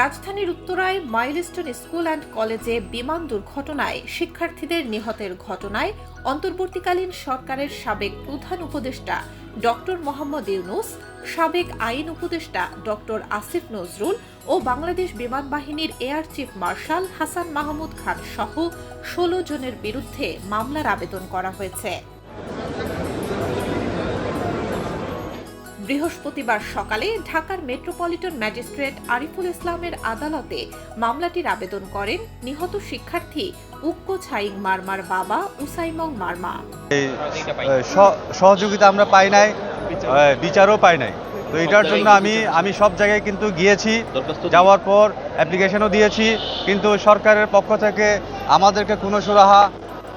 রাজধানীর উত্তরায় milestone school and কলেজে বিমান দুর্ঘটনায় শিক্ষার্থীদের নিহতের ঘটনায় অন্তর্বর্তীকালীন সরকারের সাবেক প্রধান উপদেষ্টা ডক্টর মোহাম্মদ ইউনূস, সাবেক আইন উপদেষ্টা ডক্টর আসিফ নজরুল ও বাংলাদেশ বিমান বাহিনীর air chief marshal Hasan Mahmud Khan সহ ১৬ জনের বিরুদ্ধে মামলার আবেদন করা হয়েছে। বৃহস্পতিবার সকালে ঢাকার মেট্রোপলিটন ম্যাজিস্ট্রেট আরিফুল ইসলামের আদালতে মামলাটির আবেদন করেন নিহত শিক্ষার্থী উক্কো ছাইং মারমার বাবা উসাইমং মারমা। সহযোগিতা আমরা পাই নাই, বিচারও পাই নাই। তো এটার জন্য আমি সব জায়গায় কিন্তু গিয়েছি, যাওয়ার পর অ্যাপ্লিকেশনও দিয়েছি, কিন্তু সরকারের পক্ষ থেকে আমাদেরকে কোনো সুরাহা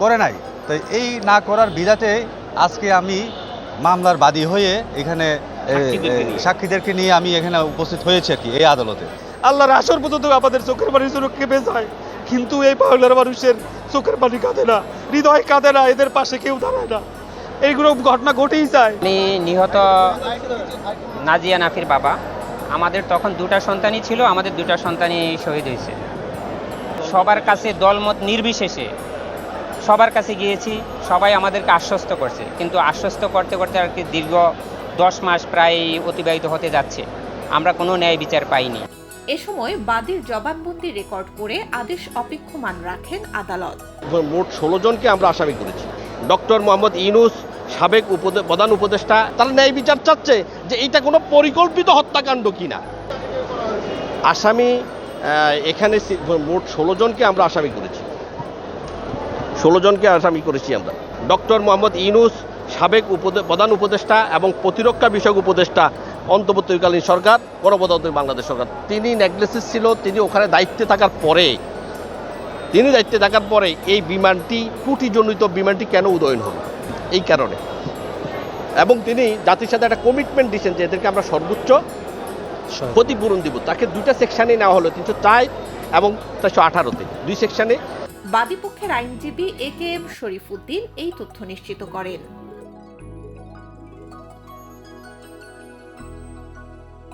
করে নাই। তো এই না করার বিধাতে আজকে আমি মামলার বাদী হয়ে এখানে সাক্ষীদেরকে নিয়ে আমি এখানে উপস্থিত হয়েছি আর কি এই আদালতে। আল্লাহর আসর পর্যন্ত আমাদের চোখের পানি যেন কেঁপে যায়, কিন্তু এই বাংলার মানুষের চোখের পানি কাঁদে না, হৃদয় কাঁদে না, এদের পাশে কেউ দাঁড়ায় না। এইগুলো ঘটনা ঘটেই যায়। আমি নিহত নাজিয়া নাফির বাবা। আমাদের তখন দুটা সন্তানই ছিল, আমাদের দুটা সন্তানই শহীদ হয়েছে। সবার কাছে দলমত নির্বিশেষে সবার কাছে গিয়েছি, সবাই আমাদেরকে আশ্বস্ত করছে, কিন্তু আশ্বস্ত করতে করতে আর কি দীর্ঘ 10 মাস প্রায় অতিবাহিত হতে যাচ্ছে, আমরা কোনো ন্যায় বিচার পাইনি। এ সময় বাদীর জবানবন্দি রেকর্ড করে আদেশ অপেক্ষমান রাখেন আদালত। মোট 16 জনকে আমরা আসামি করেছি। ডক্টর মোহাম্মদ ইউনূস, সাবেক প্রধান উপদেষ্টা, তারা ন্যায় বিচার চাচ্ছে যে এটা কোনো পরিকল্পিত হত্যাকাণ্ড কিনা। আসামি এখানে মোট 16 জনকে আমরা আসামি করেছি। 16 জনকে আসামি করেছি আমরা। ডক্টর মোহাম্মদ ইউনূস, সাবেক প্রধান উপদেষ্টা এবং প্রতিরক্ষা বিষয়ক উপদেষ্টা অন্তর্বর্তীকালীন সরকার, গণপ্রজাতন্ত্রী বাংলাদেশ সরকার। তিনি নেগলেসিস ছিল, তিনি ওখানে দায়িত্বে থাকার পরে এই বিমানটি ত্রুটিজনিত বিমানটি কেন উদয়ন হলো এই কারণে, এবং তিনি জাতির সাথে একটা কমিটমেন্ট দিয়েছেন যে এদেরকে আমরা সর্বোচ্চ ক্ষতিপূরণ দিব। তাকে দুইটা সেকশনে নেওয়া হলো, 304 এবং 418-তে 2 সেকশনে। বাদীপক্ষের আইনজীবী এ কে এম শরীফ উদ্দিন এই তথ্য নিশ্চিত করেন।